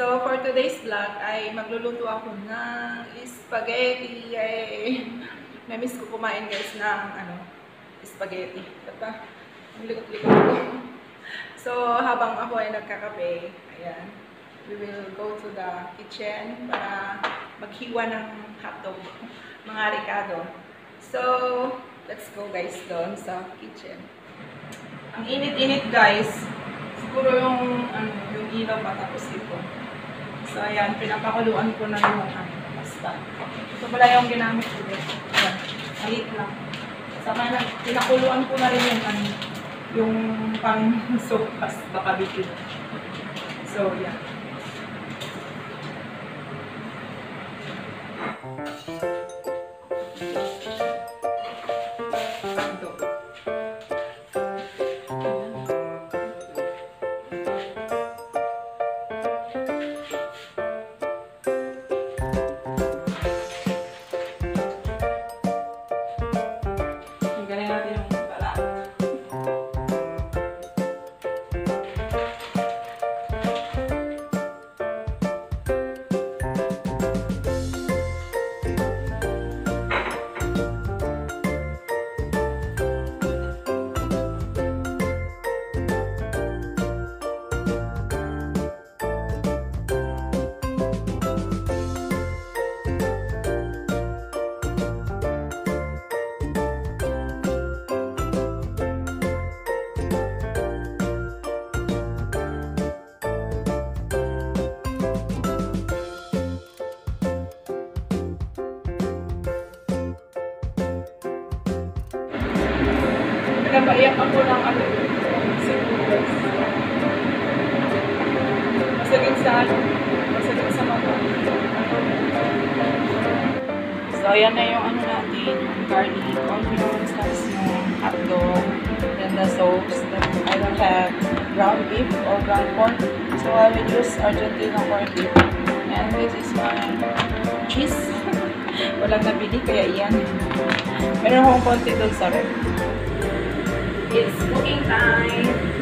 So, for today's vlog ay magluluto ako ng spaghetti. Yay! Namiss ko kumain guys ng spaghetti. Basta, ang likot-likot ko. So, habang ako ay nagkakape, ayan, we will go to the kitchen para maghiwa ng hotdog, mga ricado. So, let's go guys doon sa kitchen. Ang init-init guys. Siguro yung ilaw patapos ito. So, ayan, pinapakuluan ko na yung basta. Ito pala yung ginamit ko dito. Ayan, malit lang. Sama na, pinakuluan ko na rin yung pang sopas, baka bitin. So, yeah. Napaiyak ako ng singles. Masagin sa mata. So, ayan na yung natin, garlic, onions, tapos yung hotdog, then the sauce. Then I don't have ground beef or ground pork. So, I will use Argentina corned beef. And this is my cheese. Walang nabili, kaya iyan. Meron akong konti doon sa ref. It's cooking time.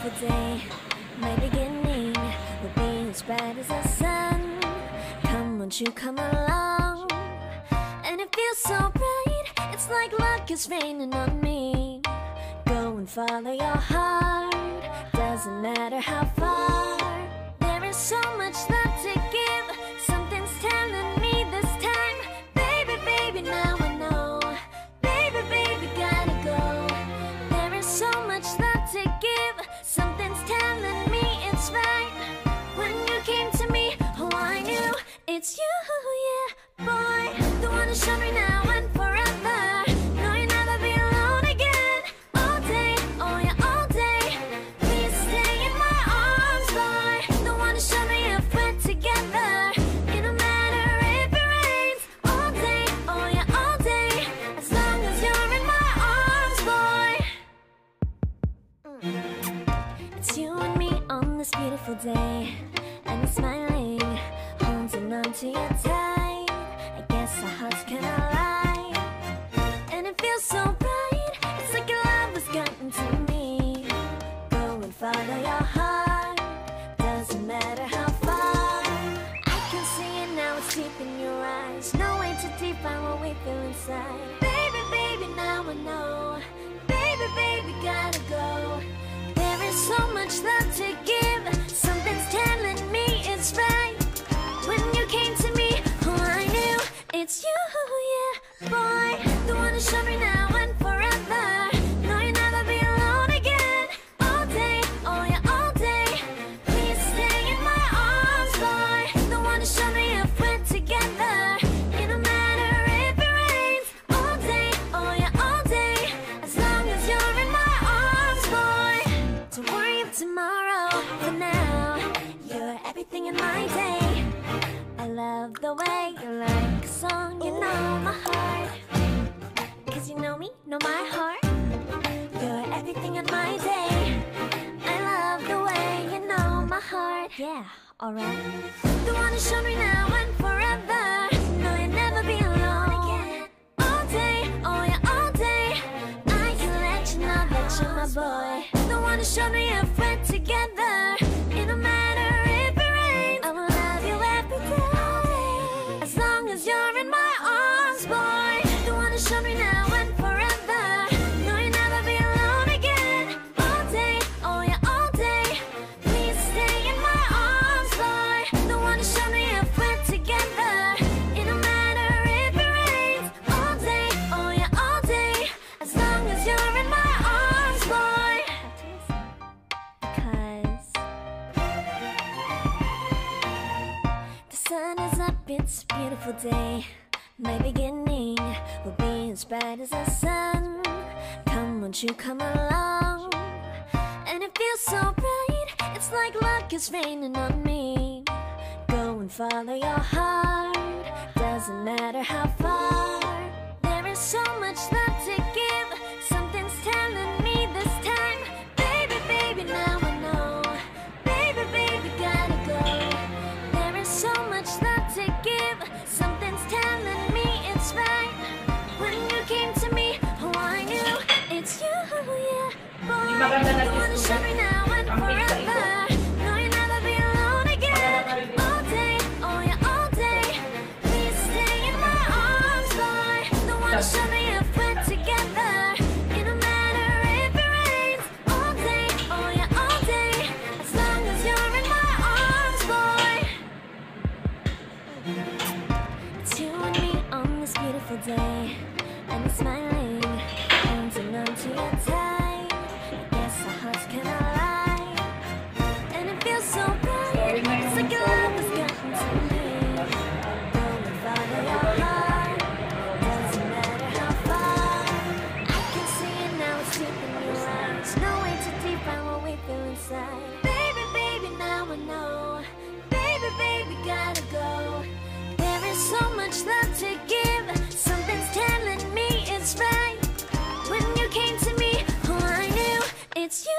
beautiful day. My beginning will be as bright as the sun. Come, won't you come along? And it feels so bright, it's like luck is raining on me. Go and follow your heart, doesn't matter how far. There is so much love to give, something's telling me this time. Baby, baby, now I know. Baby, baby, gotta go. There is so much love to give, something's telling me it's right. When you came to me, oh, I knew it's you, yeah, boy. The one who showed me now and forever. No, you'll never be alone again. All day, oh yeah, all day. Please stay in my arms, boy. The one who showed me if we're together. It don't matter if it rains. All day, oh yeah, all day. As long as you're in my arms, boy. It's you and me on this beautiful day. And you're smiling, holding on to your tight. I guess our hearts cannot lie. And it feels so bright, it's like your love has gotten to me. Go and follow your heart, doesn't matter how far. I can see it now, it's deep in your eyes. No way to define what we feel inside. Baby, baby, now I know. Baby, baby, gotta go. There is so much love to give, something's telling me it's right. When you came to me, oh, I knew it's you, yeah, boy. The one who showed me now and forever. No, you'll never be alone again. All day, oh yeah, all day. Please stay in my arms, boy. The one who showed me if we're together. It don't matter if it rains. All day, oh yeah, all day. As long as you're in my arms, boy. Don't worry of tomorrow, for now you're everything in my day. I love the way you like a song, you know my heart. Cause you know me, know my heart. You're everything in my day. I love the way you know my heart. Yeah, alright. The one who showed me now and forever. No, you'll never be alone again. All day, oh yeah, all day. I can let you know that you're my boy. The one who showed me if we're together. It don't matter if it rains. I will love you every day. As long as you're in my arms, boy. The one who showed me now and forever. No, you'll never be alone again. All day, oh yeah, all day. Please stay in my arms, boy. The one who showed me if we're together. It don't matter if it rains. All day, oh yeah, all day. As long as you're in my arms, boy. Because the sun is up, it's a beautiful day. My beginning will be as bright as the sun. Come, won't you come along? And it feels so bright, it's like luck is raining on me. Go and follow your heart, doesn't matter how far. There is so much love to give, something's telling me this time. Baby, baby, now I know. Baby, baby, gotta go. There is so much love to give, something's telling me it's right. When you came to me, oh, I knew it's you, yeah, boy. The one who showed me now and forever. No, you'll never be alone again. All day, oh yeah, all day. Please stay in my arms, boy. The one who showed me if we're together. It don't matter if it rains. All day, oh yeah, all day. As long as you're in my arms, boy. It's you and me on this beautiful day. And you're smiling, holding on to your tight. I guess our hearts cannot lie. And it feels so bright, it's like your love has gotten to me. Go and follow your heart, doesn't matter how far. I can see it now, it's deep in your eyes. No way to define what we feel inside. Baby, baby, now I know. Baby, baby, gotta go. There is so much love to give, something's telling me it's right. When you came to me, oh, I knew it's you.